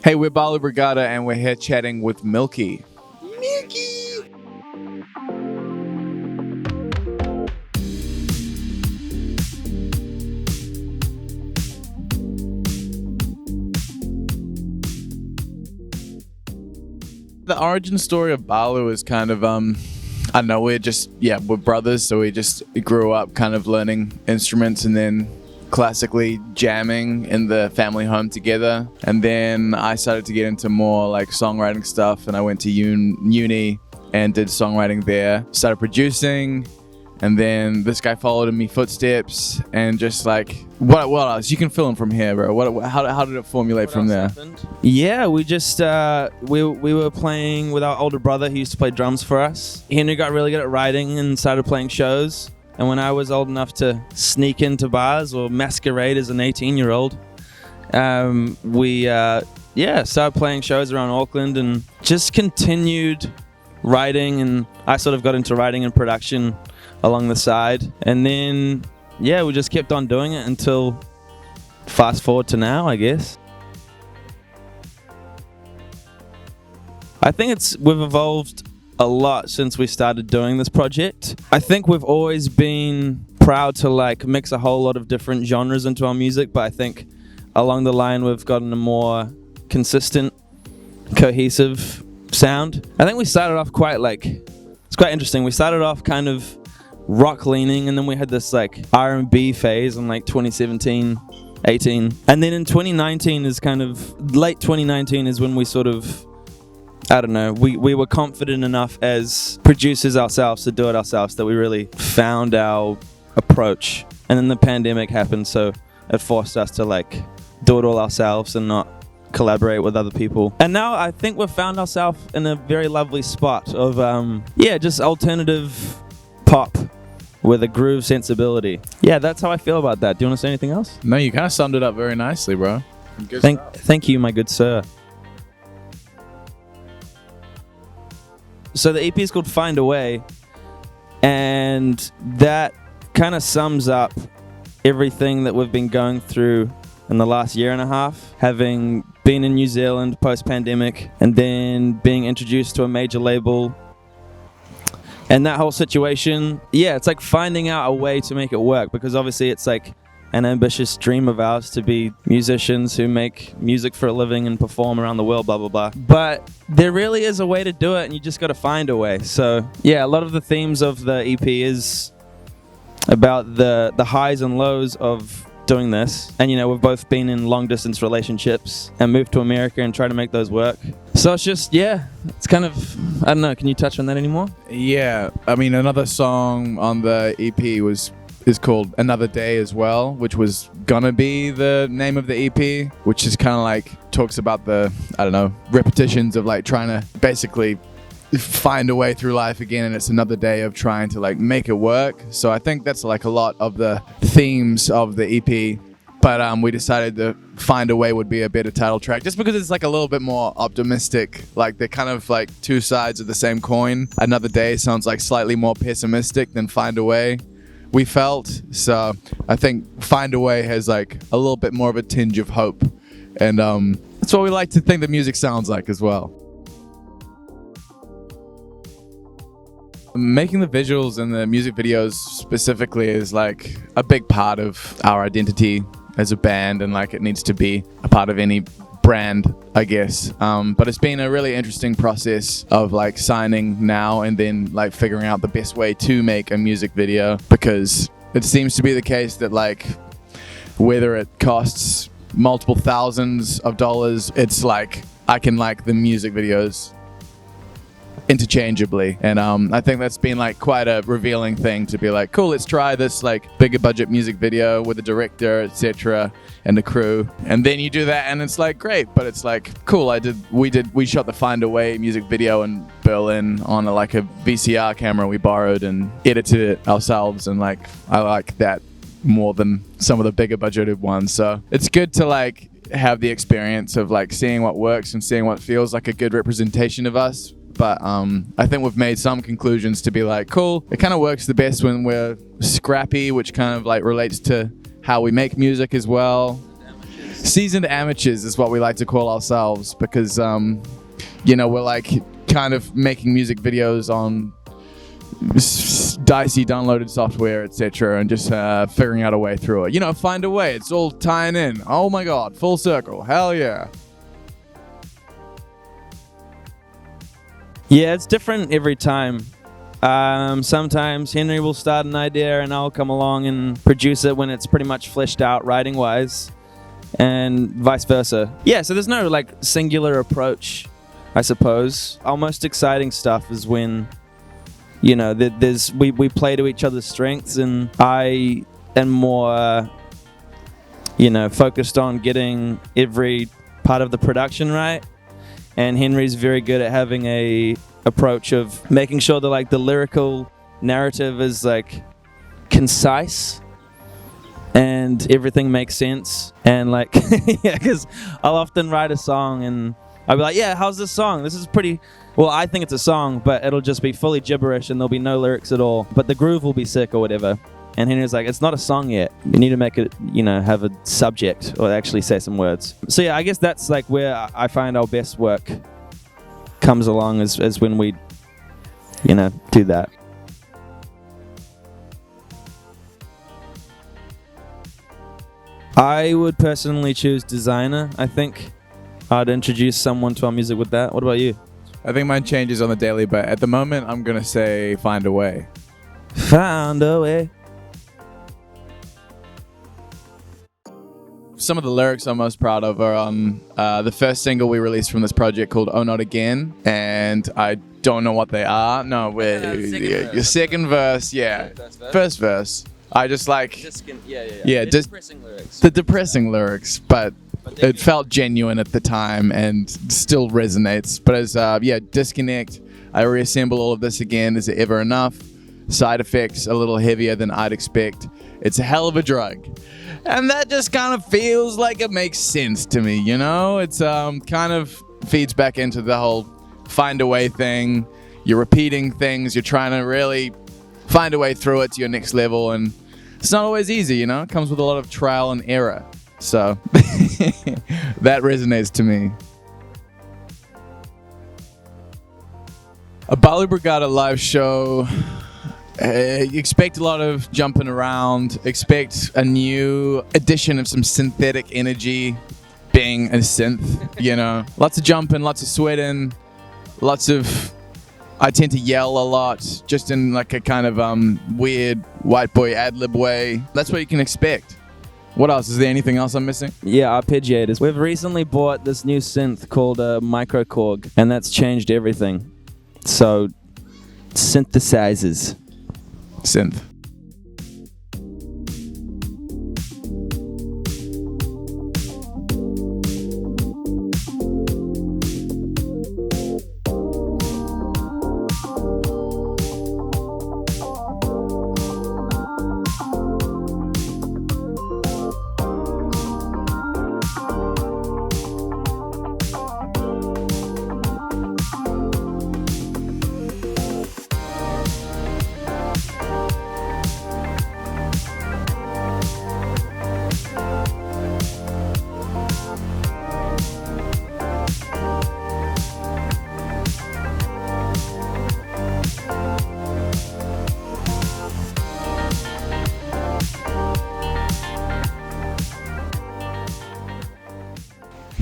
Hey, we're Balu Brigada and we're here chatting with Milky. Milky! The origin story of Balu is kind of, I don't know, we're brothers, so we just grew up kind of learning instruments and then classically jamming in the family home together. And then I started to get into more like songwriting stuff, and I went to uni and did songwriting there. Started producing, and then this guy followed in my footsteps, and just like, what else? You can fill in from here, bro. How did it formulate from there? Yeah, we just we were playing with our older brother who used to play drums for us. Henry got really good at writing and started playing shows. And when I was old enough to sneak into bars or masquerade as an 18-year-old, we started playing shows around Auckland and just continued writing. And I sort of got into writing and production along the side. And then, we just kept on doing it until fast forward to now, I guess. I think we've evolved a lot since we started doing this project. I think we've always been proud to like mix a whole lot of different genres into our music, but I think along the line we've gotten a more consistent, cohesive sound. I think we started off it's quite interesting. We started off kind of rock leaning, and then we had this like R&B phase in like 2017, 18. And then in 2019 late 2019 is when we sort of, I don't know, we were confident enough as producers ourselves to do it ourselves that we really found our approach. And then the pandemic happened, so it forced us to like do it all ourselves and not collaborate with other people. And now I think we've found ourselves in a very lovely spot of just alternative pop with a groove sensibility. Yeah, that's how I feel about that. Do you want to say anything else? No, you kind of summed it up very nicely, bro. Thank you, my good sir. So the EP is called Find a Way, and that kind of sums up everything that we've been going through in the last year and a half, having been in New Zealand post-pandemic and then being introduced to a major label. And that whole situation, it's like finding out a way to make it work, because obviously it's like an ambitious dream of ours to be musicians who make music for a living and perform around the world, blah, blah, blah. But there really is a way to do it, and you just got to find a way. So, a lot of the themes of the EP is about the highs and lows of doing this. And, we've both been in long-distance relationships and moved to America and try to make those work. So it's just, it's kind of, I don't know, can you touch on that anymore? Yeah, I mean, another song on the EP is called Another Day as well, which was gonna be the name of the EP, which is kind of like talks about the, I don't know, repetitions of like trying to basically find a way through life again, and it's another day of trying to like make it work. So I think that's like a lot of the themes of the EP, but we decided to Find a Way would be a better title track, just because it's like a little bit more optimistic. Like they're kind of like two sides of the same coin. Another Day sounds like slightly more pessimistic than Find a Way, we felt. So I think Find a Way has like a little bit more of a tinge of hope, and that's what we like to think the music sounds like as well. Making the visuals and the music videos specifically is like a big part of our identity as a band, and like it needs to be a part of any brand, I guess. But it's been a really interesting process of like signing now and then like figuring out the best way to make a music video, because it seems to be the case that like whether it costs multiple thousands of dollars, it's like I can like the music videos interchangeably. And I think that's been like quite a revealing thing to be like, cool, let's try this like bigger budget music video with the director, etc., and the crew, and then you do that and it's like great. But it's like, cool, we shot the Find a Way music video in Berlin on like a VCR camera we borrowed and edited it ourselves, and like I like that more than some of the bigger budgeted ones. So it's good to like have the experience of like seeing what works and seeing what feels like a good representation of us. But I think we've made some conclusions to be like, cool, it kind of works the best when we're scrappy, which kind of like relates to how we make music as well. seasoned amateurs is what we like to call ourselves, because we're like kind of making music videos on dicey downloaded software, etc., and just figuring out a way through it. Find a way. It's all tying in. Oh my god, full circle. Hell yeah. Yeah, it's different every time. Sometimes Henry will start an idea and I'll come along and produce it when it's pretty much fleshed out writing wise, and vice versa. Yeah, so there's no like singular approach, I suppose. Our most exciting stuff is when we play to each other's strengths, and I am more focused on getting every part of the production right, and Henry's very good at having a approach of making sure that like the lyrical narrative is like concise and everything makes sense. And like because I'll often write a song and I'll be like, yeah, how's this song? This is pretty well, I think it's a song, but it'll just be fully gibberish and there'll be no lyrics at all, but the groove will be sick or whatever. And Henry's like, it's not a song yet. You need to make it, have a subject or actually say some words. So yeah, I guess that's like where I find our best work comes along as when we, do that. I would personally choose designer. I think I'd introduce someone to our music with that. What about you? I think mine changes on the daily, but at the moment, I'm going to say find a way. Found a way. Some of the lyrics I'm most proud of are on the first single we released from this project called Oh Not Again, and I don't know what they are. No, your second verse, yeah. First verse. I just like... depressing lyrics. The depressing lyrics, but it felt genuine at the time and still resonates. But as, disconnect, I reassemble all of this again. Is it ever enough? Side effects a little heavier than I'd expect. It's a hell of a drug. And that just kind of feels like it makes sense to me, It's kind of feeds back into the whole find a way thing. You're repeating things. You're trying to really find a way through it to your next level. And it's not always easy, It comes with a lot of trial and error. So that resonates to me. A Balu Brigada live show. Expect a lot of jumping around. Expect a new addition of some synthetic energy, being a synth, Lots of jumping, lots of sweating, I tend to yell a lot, just in like a kind of weird white boy ad-lib way. That's what you can expect. What else? Is there anything else I'm missing? Yeah, arpeggiators. We've recently bought this new synth called a Microkorg, and that's changed everything. So, synthesizers. Synth.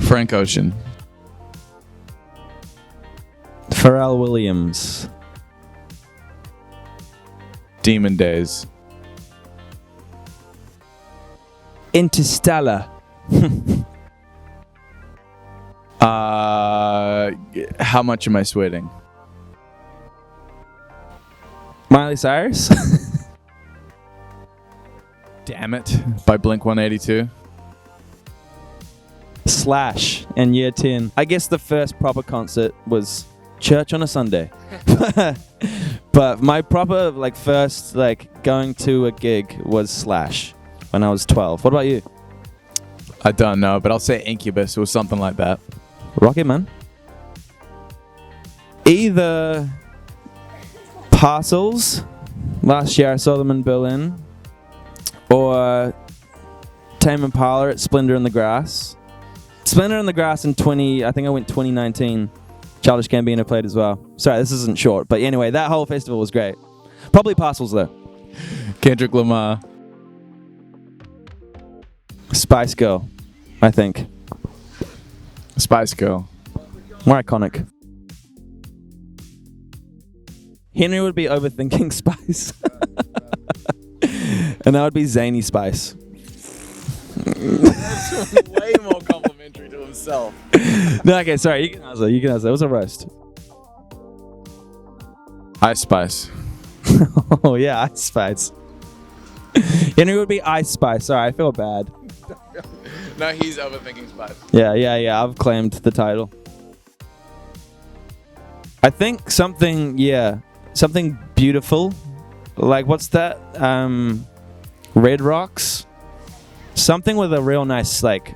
Frank Ocean. Pharrell Williams. Demon Days. Interstellar. How much am I sweating? Miley Cyrus. Damn It by Blink-182. Slash in year 10. I guess the first proper concert was Church on a Sunday. But my proper first going to a gig was Slash when I was 12. What about you? I don't know, but I'll say Incubus or something like that. Rocket Man. Either Parcels. Last year I saw them in Berlin. Or Tame Impala at Splendor in the Grass. Splendor in the Grass in I think I went 2019. Childish Gambino played as well. Sorry, this isn't short, but anyway, that whole festival was great. Probably Parcels though. Kendrick Lamar. Spice Girl, I think. Spice Girl. More iconic. Henry would be overthinking Spice. And that would be Zany Spice. That's way more complimentary to himself. No, okay, sorry. You can answer. It was a roast. Ice Spice. Oh, yeah, Ice Spice. Henry would be Ice Spice. Sorry, I feel bad. No, he's overthinking Spice. Yeah. I've claimed the title. I think something beautiful. Like, what's that? Red Rocks? Something with a real nice, like,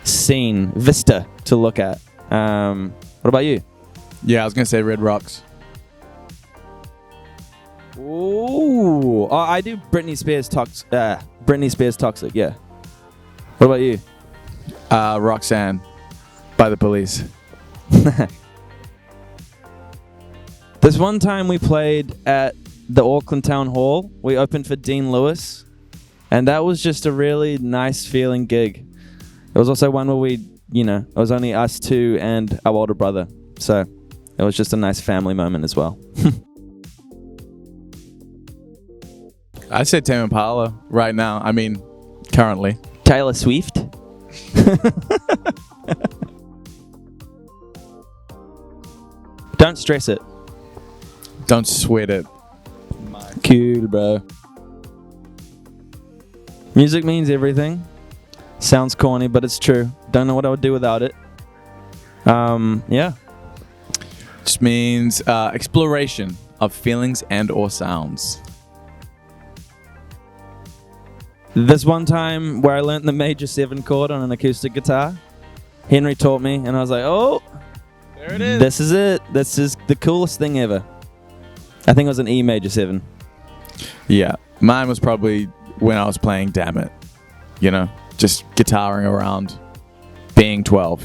scene, vista to look at. What about you? Yeah, I was going to say Red Rocks. Ooh. Oh, I do Britney Spears Toxic, yeah. What about you? Roxanne by the Police. This one time we played at the Auckland Town Hall. We opened for Dean Lewis, and that was just a really nice feeling gig. It was also one where it was only us two and our older brother. So it was just a nice family moment as well. I'd say Tame Impala right now. I mean, currently. Taylor Swift. Don't stress it. Don't sweat it. Cool, bro. Music means everything. Sounds corny, but it's true. Don't know what I would do without it. Yeah. Just means exploration of feelings and or sounds. This one time where I learnt the major 7 chord on an acoustic guitar, Henry taught me, and I was like, oh, there it is. This is it. This is the coolest thing ever. I think it was an E major 7. Yeah. Mine was probably when I was playing Damn It. Just guitaring around, being 12,